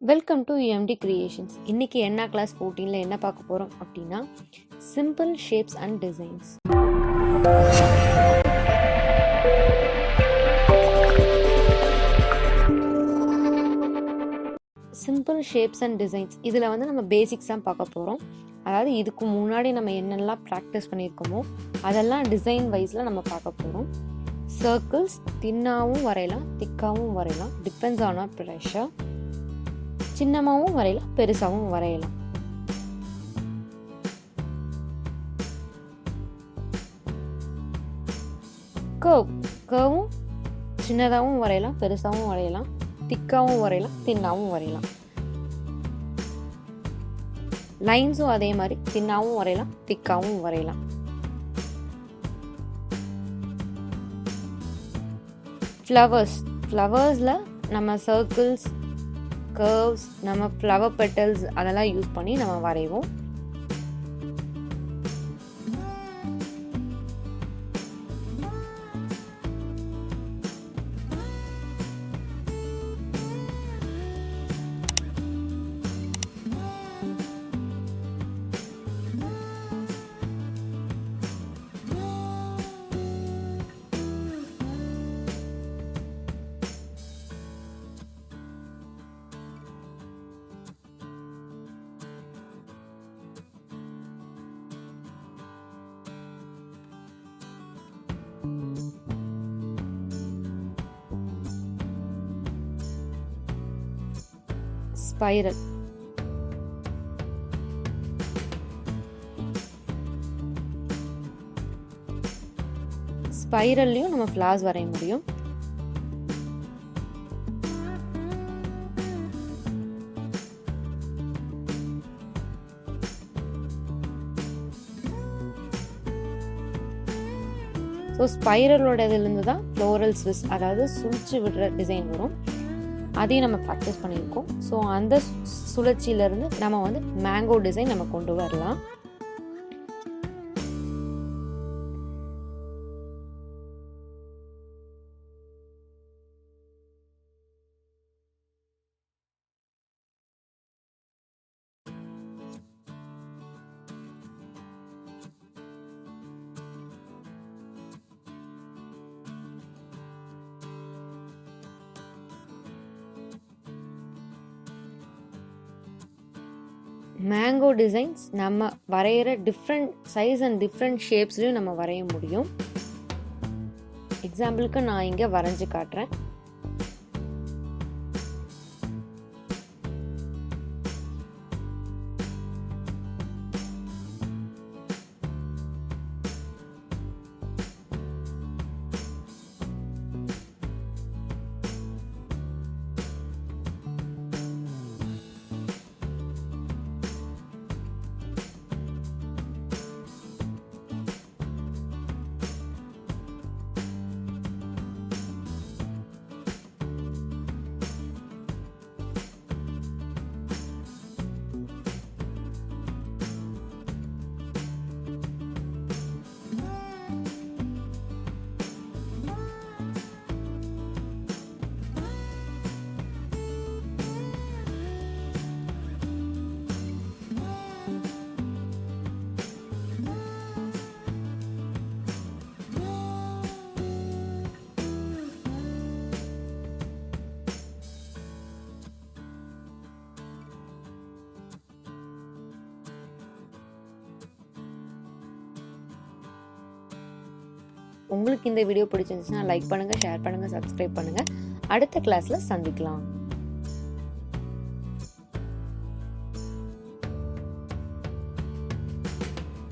Welcome to UMD creations. இன்னைக்கு என்ன class 14ல என்ன பார்க்க போறோம் அப்படின்னா simple shapes and designs. Simple shapes and designs இதில் நம்ம பேசிக்ஸ் தான் பார்க்க போகிறோம். அதாவது இதுக்கு முன்னாடி நம்ம என்னெல்லாம் ப்ராக்டிஸ் பண்ணியிருக்கோமோ அதெல்லாம் டிசைன் வைஸில் நம்ம பார்க்க போகிறோம். சர்க்கிள்ஸ் தின்னாகவும் வரையலாம், திக்காகவும் வரையலாம், டிபெண்ட்ஸ் ஆன் ஆர் ப்ரெஷர். சின்னமாகவும் வரையலாம், பெருசாகவும் வரையலாம். கர்வும் சின்னதாகவும் வரையலாம், பெருசாகவும் வரையலாம், திக்காகவும் வரையலாம், தின்னாவும் வரையலாம். லைன்ஸும் அதே மாதிரி தின்னாவும் வரையலாம், திக்காவும் வரையலாம். ஃப்ளவர்ஸில் நம்ம சர்க்கிள்ஸ், கர்வ்ஸ், நம்ம ஃப்ளவர் பெட்டல்ஸ் அதெல்லாம் யூஸ் பண்ணி நம்ம வரைவோம். ஸ்பைரல், ஸ்பைரல்லையும் நம்ம ஃப்ளார்ஸ் வரைய முடியும். ஸோ ஸ்பைரலோட இதுலேருந்து தான் ஃப்ளோரல் ஸ்விஸ், அதாவது சுழிச்சு விடுற டிசைன் வரும். அதையும் நம்ம ப்ராக்டிஸ் பண்ணியிருக்கோம். ஸோ அந்த சுழற்சியிலேருந்து நம்ம மேங்கோ டிசைன் நம்ம கொண்டு வரலாம். மேங்கோ டிசைன்ஸ் நம்ம வரைகிற டிஃப்ரெண்ட் சைஸ் அண்ட் டிஃப்ரெண்ட் ஷேப்ஸ்லையும் நம்ம வரைய முடியும். எக்ஸாம்பிளுக்கு நான் இங்கே வரைஞ்சி காட்டுறேன். உங்களுக்கு இந்த வீடியோ பிடிச்சிருந்துச்சுன்னா லைக் பண்ணுங்கள், ஷேர் பண்ணுங்கள், சப்ஸ்கிரைப் பண்ணுங்கள். அடுத்த கிளாஸில் சந்திக்கலாம்.